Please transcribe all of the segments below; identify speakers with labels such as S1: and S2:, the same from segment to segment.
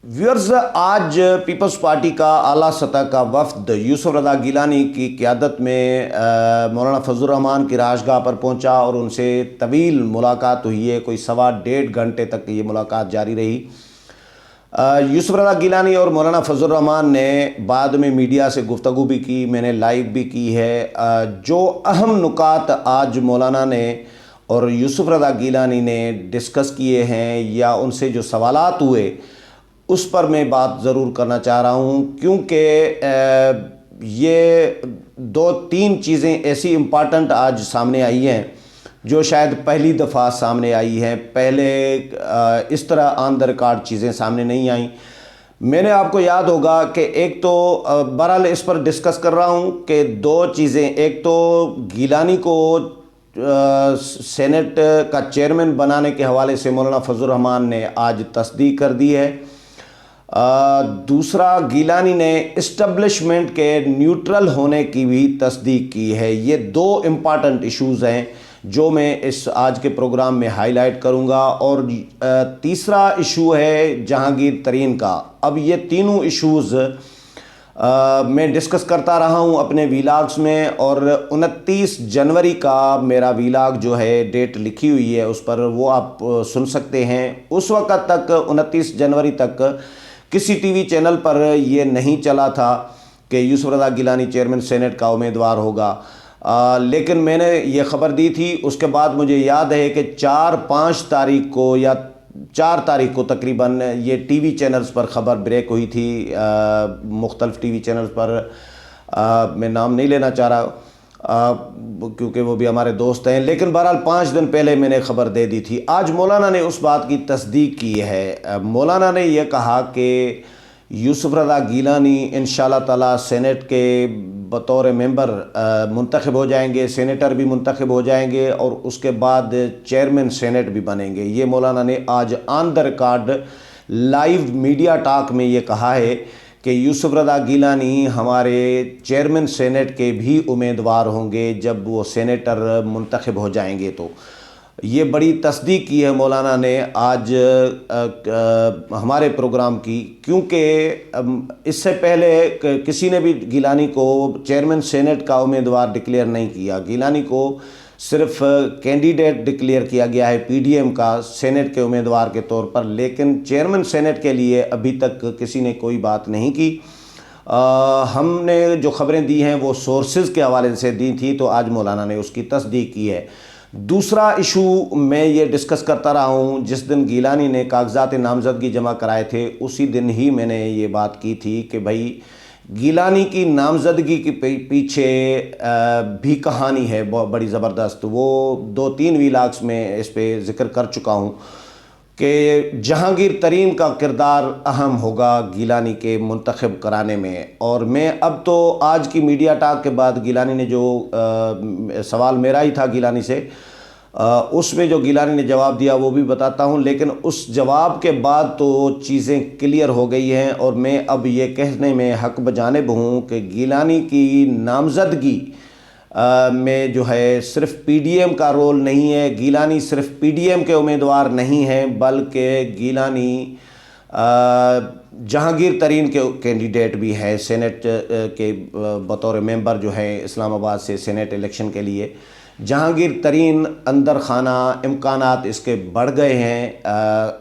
S1: Viewers, आज peoples party का आला सतह का वफ्द यूसुफ रज़ा गिलानी की क़यादत में मौलाना फजल रहमान की राजगाह पर पहुंचा और उनसे तवील मुलाकात हुई है। कोई सवा डेढ़ घंटे तक ये मुलाकात जारी रही। यूसुफ रज़ा गिलानी और मौलाना फजल रहमान ने बाद में मीडिया से गुफ्तगू भी की, मैंने लाइव भी की है। जो अहम नुकात आज मौलाना ने और यूसुफ रज़ा गिलानी ने डिस्कस किए हैं या उनसे जो सवालात हुए उस पर मैं बात ज़रूर करना चाह रहा हूँ, क्योंकि ये दो तीन चीज़ें ऐसी इम्पॉर्टेंट आज सामने आई हैं जो शायद पहली दफ़ा सामने आई हैं। पहले इस तरह ऑन द रिकॉर्ड चीज़ें सामने नहीं आई। मैंने आपको याद होगा कि एक तो बहरहाल इस पर डिस्कस कर रहा हूँ कि दो चीज़ें, एक तो गिलानी को सेनेट का चेयरमैन बनाने के हवाले से मौलाना फजल रहमान ने आज तस्दीक कर दी है। दूसरा, गिलानी ने इस्टब्लिशमेंट के न्यूट्रल होने की भी तस्दीक की है। ये दो इम्पॉर्टेंट इश्यूज़ हैं जो मैं इस आज के प्रोग्राम में हाईलाइट करूंगा। और तीसरा इशू है जहांगीर तरीन का। अब ये तीनों इश्यूज़ मैं डिस्कस करता रहा हूं अपने वीलाग्स में, और 29 जनवरी का मेरा वीलाग जो है डेट लिखी हुई है उस पर, वो आप सुन सकते हैं। उस वक़्त तक 29 जनवरी तक किसी टीवी चैनल पर ये नहीं चला था कि यूसुफ रज़ा गिलानी चेयरमैन सेनेट का उम्मीदवार होगा, लेकिन मैंने ये ख़बर दी थी। उसके बाद मुझे याद है कि 4-5 तारीख को या 4 तारीख को तकरीबन ये टीवी चैनल्स पर ख़बर ब्रेक हुई थी, मुख्तलिफ़ टीवी चैनल्स पर। मैं नाम नहीं लेना चाह रहा क्योंकि वो भी हमारे दोस्त हैं, लेकिन बहरहाल 5 दिन पहले मैंने ख़बर दे दी थी। आज मौलाना ने उस बात की तस्दीक की है। मौलाना ने यह कहा कि यूसुफ रज़ा गिलानी इंशाअल्लाह ताला सेनेट के बतौर मेंबर मुंतखब हो जाएंगे, सेनेटर भी मुंतखब हो जाएंगे और उसके बाद चेयरमैन सेनेट भी बनेंगे। ये मौलाना ने आज on the record live media talk में ये कहा है कि यूसुफ रज़ा गिलानी हमारे चेयरमैन सेनेट के भी उम्मीदवार होंगे जब वो सेनेटर मुंतखब हो जाएंगे। तो ये बड़ी तस्दीक की है मौलाना ने आज हमारे प्रोग्राम की, क्योंकि इससे पहले किसी ने भी गिलानी को चेयरमैन सेनेट का उम्मीदवार डिक्लेयर नहीं किया। गिलानी को सिर्फ कैंडिडेट डिक्लेयर किया गया है पीडीएम का सेनेट के उम्मीदवार के तौर पर, लेकिन चेयरमैन सेनेट के लिए अभी तक किसी ने कोई बात नहीं की। हमने जो खबरें दी हैं वो सोर्सेज के हवाले से दी थी, तो आज मौलाना ने उसकी तस्दीक की है। दूसरा इशू मैं ये डिस्कस करता रहा हूँ, जिस दिन गिलानी ने कागजात नामजदगी जमा कराए थे उसी दिन ही मैंने ये बात की थी कि भाई गिलानी की नामजदगी के पीछे भी कहानी है बड़ी ज़बरदस्त। वो 2-3 वीलाग्स में इस पे ज़िक्र कर चुका हूँ कि जहांगीर तरीन का किरदार अहम होगा गिलानी के मुंतखब कराने में। और मैं अब तो आज की मीडिया टॉक के बाद गिलानी ने जो सवाल मेरा ही था गिलानी से, उसमें जो गिलानी ने जवाब दिया वो भी बताता हूं, लेकिन उस जवाब के बाद तो चीज़ें क्लियर हो गई हैं और मैं अब ये कहने में हक बजानिब हूँ कि गिलानी की नामज़दगी में जो है सिर्फ पीडीएम का रोल नहीं है। गिलानी सिर्फ पीडीएम के उम्मीदवार नहीं हैं, बल्कि गिलानी जहांगीर तरीन के कैंडिडेट भी हैं सेनेट के बतौर मेंबर जो है इस्लामाबाद से सेनेट इलेक्शन के लिए। जहांगीर तरीन अंदर खाना इम्कानात इसके बढ़ गए हैं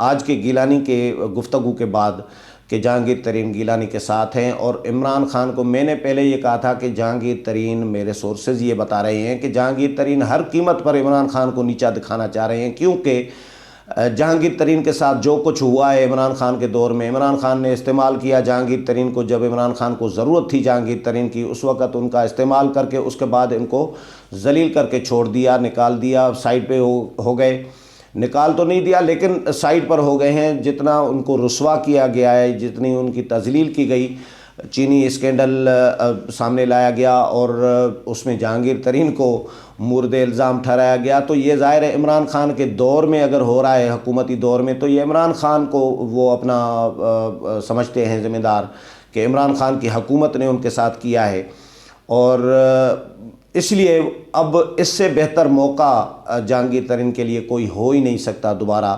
S1: आज के गिलानी के गुफ्तगू के बाद कि जहांगीर तरीन गिलानी के साथ हैं। और इमरान खान को मैंने पहले ये कहा था कि जहांगीर तरीन, मेरे सोर्सेज ये बता रहे हैं कि जहांगीर तरीन हर कीमत पर इमरान खान को नीचा दिखाना चाह रहे हैं, क्योंकि जहांगीर तरीन के साथ जो कुछ हुआ है इमरान खान के दौर में, इमरान खान ने इस्तेमाल किया जहांगीर तरीन को। जब इमरान खान को ज़रूरत थी जहांगीर तरीन की, उस वक़्त उनका इस्तेमाल करके उसके बाद इनको जलील करके छोड़ दिया, निकाल दिया, साइड पे हो गए। निकाल तो नहीं दिया लेकिन साइड पर हो गए हैं। जितना उनको रुस्वा किया गया है, जितनी उनकी तजलील की गई, चीनी स्कैंडल सामने लाया गया और उसमें जहांगीर तरीन को मुर्द इल्ज़ाम ठहराया गया, तो ये ज़ाहिर है इमरान खान के दौर में अगर हो रहा है, हुकूमती दौर में, तो ये इमरान खान को वो अपना समझते हैं ज़िम्मेदार कि इमरान खान की हुकूमत ने उनके साथ किया है। और इसलिए अब इससे बेहतर मौका जहांगीर तरीन के लिए कोई हो ही नहीं सकता दोबारा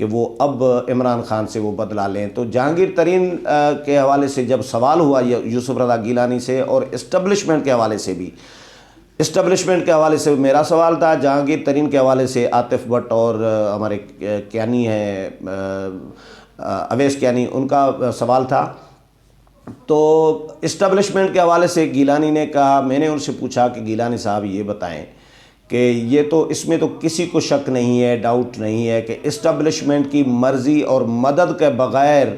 S1: کہ وہ اب عمران خان سے وہ بدلہ لیں۔ تو جہانگیر ترین کے حوالے سے جب سوال ہوا یوسف رضا گیلانی سے، اور اسٹیبلشمنٹ کے حوالے سے بھی، اسٹیبلشمنٹ کے حوالے سے میرا سوال تھا، جہانگیر ترین کے حوالے سے عاطف بٹ اور ہمارے کیانی ہیں اویس کیانی، ان کا سوال تھا۔ تو اسٹیبلشمنٹ کے حوالے سے گیلانی نے کہا، میں نے ان سے پوچھا کہ گیلانی صاحب یہ بتائیں کہ یہ تو اس میں تو کسی کو شک نہیں ہے، ڈاؤٹ نہیں ہے کہ اسٹیبلشمنٹ کی مرضی اور مدد کے بغیر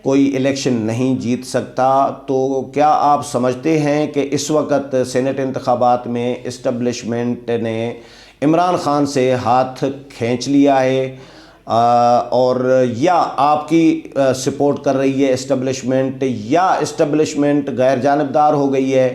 S1: کوئی الیکشن نہیں جیت سکتا، تو کیا آپ سمجھتے ہیں کہ اس وقت سینٹ انتخابات میں اسٹیبلشمنٹ نے عمران خان سے ہاتھ کھینچ لیا ہے، اور یا آپ کی سپورٹ کر رہی ہے اسٹیبلشمنٹ، یا اسٹیبلشمنٹ غیر جانبدار ہو گئی ہے؟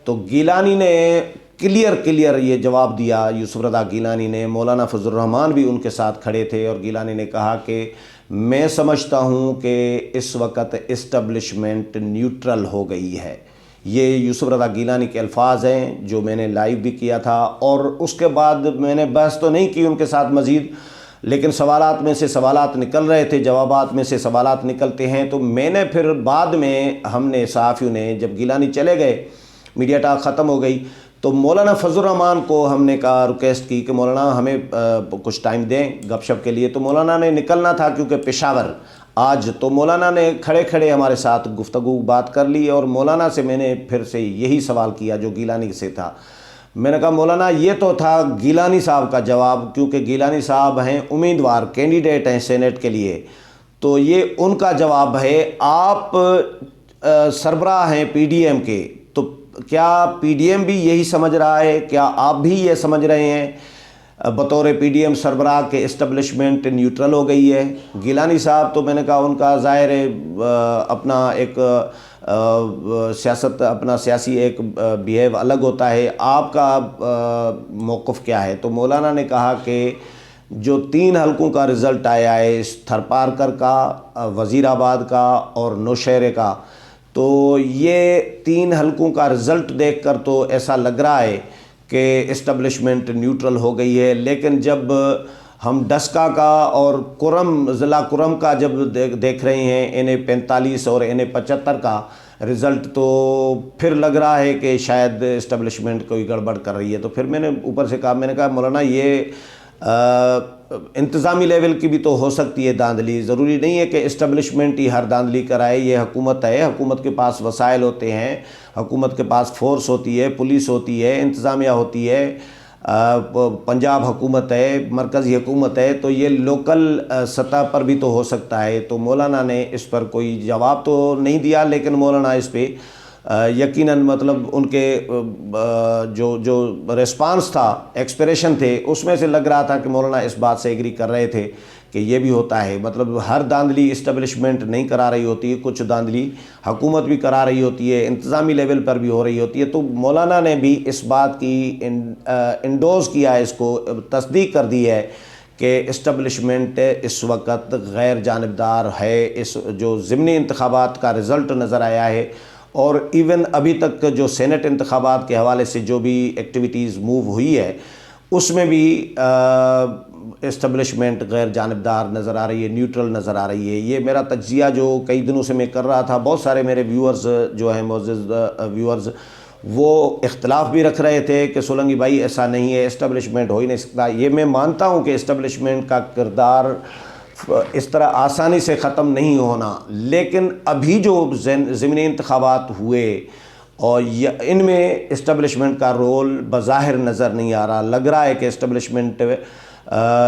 S1: تو گیلانی نے کلیئر یہ جواب دیا، یوسف رضا گیلانی نے۔ مولانا فضل الرحمان بھی ان کے ساتھ کھڑے تھے، اور گیلانی نے کہا کہ میں سمجھتا ہوں کہ اس وقت اسٹیبلشمنٹ نیوٹرل ہو گئی ہے۔ یہ یوسف رضا گیلانی کے الفاظ ہیں جو میں نے لائیو بھی کیا تھا، اور اس کے بعد میں نے بحث تو نہیں کی ان کے ساتھ مزید، لیکن سوالات میں سے سوالات نکل رہے تھے، جوابات میں سے سوالات نکلتے ہیں۔ تو میں نے پھر بعد میں ہم نے صحافیوں نے، جب گیلانی چلے گئے، میڈیا ٹاک ختم ہو گئی، تو مولانا فضل الرحمان کو ہم نے کہا، ریکویسٹ کی کہ مولانا ہمیں کچھ ٹائم دیں گپ شپ کے لیے۔ تو مولانا نے نکلنا تھا کیونکہ پشاور آج، تو مولانا نے کھڑے کھڑے ہمارے ساتھ گفتگو بات کر لی، اور مولانا سے میں نے پھر سے یہی سوال کیا جو گیلانی سے تھا۔ میں نے کہا مولانا یہ تو تھا گیلانی صاحب کا جواب، کیونکہ گیلانی صاحب ہیں امیدوار، کینڈیڈیٹ ہیں سینٹ کے لیے، تو یہ ان کا جواب ہے۔ آپ سربراہ ہیں پی ڈی ایم کے، تو کیا پی ڈی ایم بھی یہی سمجھ رہا ہے؟ کیا آپ بھی یہ سمجھ رہے ہیں بطور پی ڈی ایم سربراہ کے اسٹیبلشمنٹ نیوٹرل ہو گئی ہے؟ گیلانی صاحب تو میں نے کہا ان کا ظاہر ہے اپنا ایک سیاست، اپنا سیاسی ایک بیہیو الگ ہوتا ہے، آپ کا موقف کیا ہے؟ تو مولانا نے کہا کہ جو 3 حلقوں کا رزلٹ آیا ہے، اس تھرپارکر کا، وزیر آباد کا اور نوشہرے کا، تو یہ 3 حلقوں کا رزلٹ دیکھ کر تو ایسا لگ رہا ہے کہ اسٹیبلشمنٹ نیوٹرل ہو گئی ہے۔ لیکن جب ہم ڈسکا کا اور کرم، ضلع کرم کا جب دیکھ رہے ہیں NA 45 اور NA 75 کا رزلٹ، تو پھر لگ رہا ہے کہ شاید اسٹیبلشمنٹ کوئی گڑبڑ کر رہی ہے۔ تو پھر میں نے اوپر سے کہا، میں نے کہا مولانا یہ انتظامی لیول کی بھی تو ہو سکتی ہے دھاندلی، ضروری نہیں ہے کہ اسٹیبلشمنٹ ہی ہر دھاندلی کرائے۔ یہ حکومت ہے، حکومت کے پاس وسائل ہوتے ہیں، حکومت کے پاس فورس ہوتی ہے، پولیس ہوتی ہے، انتظامیہ ہوتی ہے، پنجاب حکومت ہے، مرکزی حکومت ہے، تو یہ لوکل سطح پر بھی تو ہو سکتا ہے۔ تو مولانا نے اس پر کوئی جواب تو نہیں دیا، لیکن مولانا اس پہ یقیناً مطلب ان کے جو ریسپانس تھا، ایکسپریشن تھے، اس میں سے لگ رہا تھا کہ مولانا اس بات سے ایگری کر رہے تھے کہ یہ بھی ہوتا ہے، مطلب ہر دھاندلی اسٹیبلشمنٹ نہیں کرا رہی ہوتی ہے، کچھ دھاندلی حکومت بھی کرا رہی ہوتی ہے، انتظامی لیول پر بھی ہو رہی ہوتی ہے۔ تو مولانا نے بھی اس بات کی انڈوز کیا ہے، اس کو تصدیق کر دی ہے کہ اسٹیبلشمنٹ اس وقت غیر جانبدار ہے۔ اس جو ضمنی انتخابات کا رزلٹ نظر آیا ہے، اور ایون ابھی تک جو سینٹ انتخابات کے حوالے سے جو بھی ایکٹیویٹیز موو ہوئی ہے، اس میں بھی اسٹیبلشمنٹ غیر جانبدار نظر آ رہی ہے، نیوٹرل نظر آ رہی ہے۔ یہ میرا تجزیہ جو کئی دنوں سے میں کر رہا تھا، بہت سارے میرے ویورز جو ہیں، معزز ویورز، وہ اختلاف بھی رکھ رہے تھے کہ سولنگی بھائی ایسا نہیں ہے، اسٹیبلشمنٹ ہو ہی نہیں سکتا۔ یہ میں مانتا ہوں کہ اسٹیبلشمنٹ کا کردار اس طرح آسانی سے ختم نہیں ہونا، لیکن ابھی جو ضمنی انتخابات ہوئے اور ان میں اسٹیبلشمنٹ کا رول بظاہر نظر نہیں آ رہا، لگ رہا ہے کہ اسٹیبلشمنٹ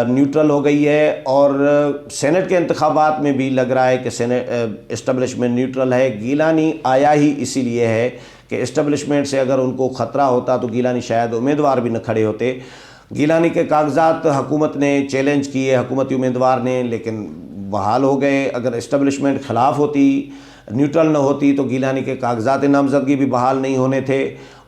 S1: نیوٹرل ہو گئی ہے، اور سینٹ کے انتخابات میں بھی لگ رہا ہے کہ اسٹیبلشمنٹ نیوٹرل ہے۔ گیلانی آیا ہی اسی لیے ہے کہ اسٹیبلشمنٹ سے اگر ان کو خطرہ ہوتا تو گیلانی شاید امیدوار بھی نہ کھڑے ہوتے۔ گیلانی کے کاغذات حکومت نے چیلنج کیے، حکومتی امیدوار نے، لیکن بحال ہو گئے۔ اگر اسٹیبلشمنٹ خلاف ہوتی، نیوٹرل نہ ہوتی، تو گیلانی کے کاغذات نامزدگی بھی بحال نہیں ہونے تھے،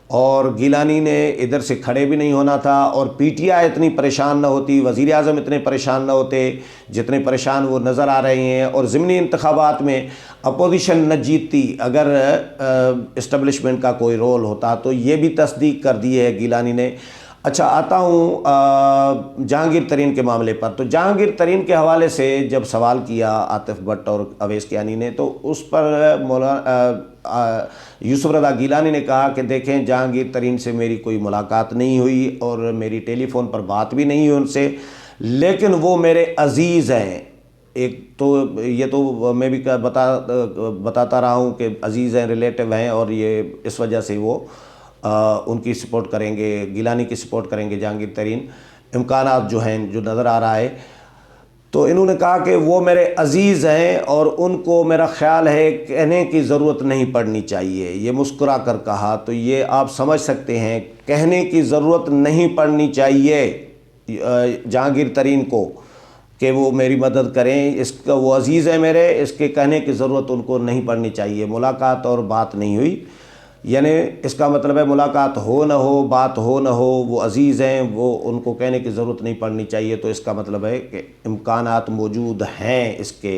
S1: اور گیلانی نے ادھر سے کھڑے بھی نہیں ہونا تھا، اور پی ٹی آئی اتنی پریشان نہ ہوتی، وزیر اعظم اتنے پریشان نہ ہوتے جتنے پریشان وہ نظر آ رہے ہیں، اور ضمنی انتخابات میں اپوزیشن نہ جیتتی اگر اسٹیبلشمنٹ کا کوئی رول ہوتا۔ تو یہ بھی تصدیق کر دی ہے گیلانی نے۔ अच्छा, आता हूँ जहांगीर तरीन के मामले पर। तो जहांगीर तरीन के हवाले से जब सवाल किया आतिफ भट्ट और अवैस कियानी ने, तो उस पर यूसुफ रज़ा गिलानी ने कहा कि देखें, जहांगीर तरीन से मेरी कोई मुलाकात नहीं हुई और मेरी टेलीफोन पर बात भी नहीं हुई उनसे, लेकिन वो मेरे अज़ीज़ हैं। एक तो ये तो मैं भी बताता रहा हूँ कि अज़ीज़ हैं, रिलेटिव हैं, और ये इस वजह से वो उनकी सपोर्ट करेंगे, गिलानी की सपोर्ट करेंगे जहांगीर तरीन, इम्कानात जो हैं, जो नज़र आ रहा है। तो इन्होंने कहा कि वो मेरे अज़ीज़ हैं और उनको मेरा ख़्याल है कहने की ज़रूरत नहीं पड़नी चाहिए। ये मुस्कुरा कर कहा, तो ये आप समझ सकते हैं, कहने की ज़रूरत नहीं पड़नी चाहिए जहांगीर तरीन को कि वो मेरी मदद करें। इसका वो अज़ीज़ है मेरे, इसके कहने की ज़रूरत उनको नहीं पड़नी चाहिए। मुलाकात और बात नहीं हुई, यानी इसका मतलब है मुलाकात हो न हो, बात हो न हो, वो अज़ीज़ हैं, वो उनको कहने की ज़रूरत नहीं पड़नी चाहिए। तो इसका मतलब है कि इम्कानात मौजूद हैं इसके,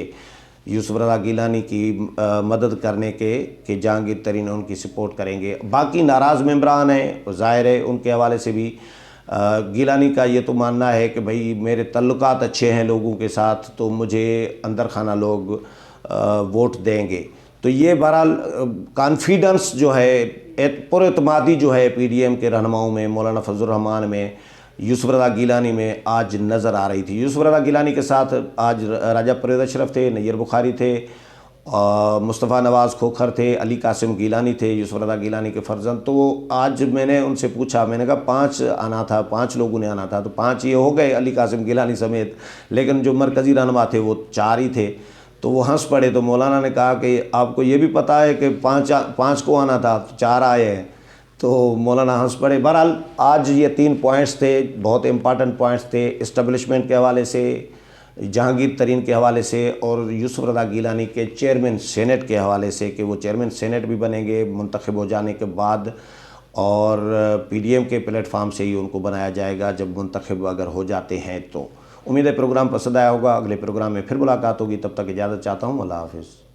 S1: यूसुफ रज़ा गिलानी की मदद करने के, कि जहांगीर तरीन उनकी सपोर्ट करेंगे। बाकी नाराज़ मेंबरान हैं, ज़ाहिर है उनके हवाले से भी गिलानी का ये तो मानना है कि भाई मेरे ताल्लुकात अच्छे हैं लोगों के साथ, तो मुझे अंदर खाना लोग वोट देंगे। तो ये बहरहाल कॉन्फिडेंस जो है, पुरएतमादी जो है पीडीएम के रहनुमाओं में, मौलाना फजलुर रहमान में, यूसुफ रज़ा गिलानी में आज नज़र आ रही थी। यूसुफ रज़ा गिलानी के साथ आज राजा परवेज़ अशरफ थे, नैयर बुखारी थे, मुस्तफ़ा नवाज़ खोखर थे, अली कासिम गिलानी थे, यूसुफ रज़ा गिलानी के फर्जंद। तो आज मैंने उनसे पूछा, मैंने कहा 5 आना था, 5 लोगों ने आना था, तो 5 ये हो गए अली कासिम गिलानी समेत, लेकिन जो मरकज़ी रहनुमा थे वो 4 ही थे। तो वो हंस पड़े। तो मौलाना ने कहा कि आपको ये भी पता है कि 5 को आना था, 4 आए हैं। तो मौलाना हंस पड़े। बहरहाल आज ये 3 पॉइंट्स थे, बहुत इंपॉर्टेंट पॉइंट्स थे, इस्टबलिशमेंट के हवाले से, जहांगीर तरीन के हवाले से, और यूसुफ रज़ा गिलानी के चेयरमैन सेनेट के हवाले से कि वो चेयरमैन सेनेट भी बनेंगे मुंतखब हो जाने के बाद, और पीडीएम के प्लेटफार्म से ही उनको बनाया जाएगा जब मुंतखब अगर हो जाते हैं। तो उम्मीद है प्रोग्राम पसंद आया होगा। अगले प्रोग्राम में फिर मुलाकात होगी, तब तक इजाज़त चाहता हूँ। अल्लाह हाफ़िज़।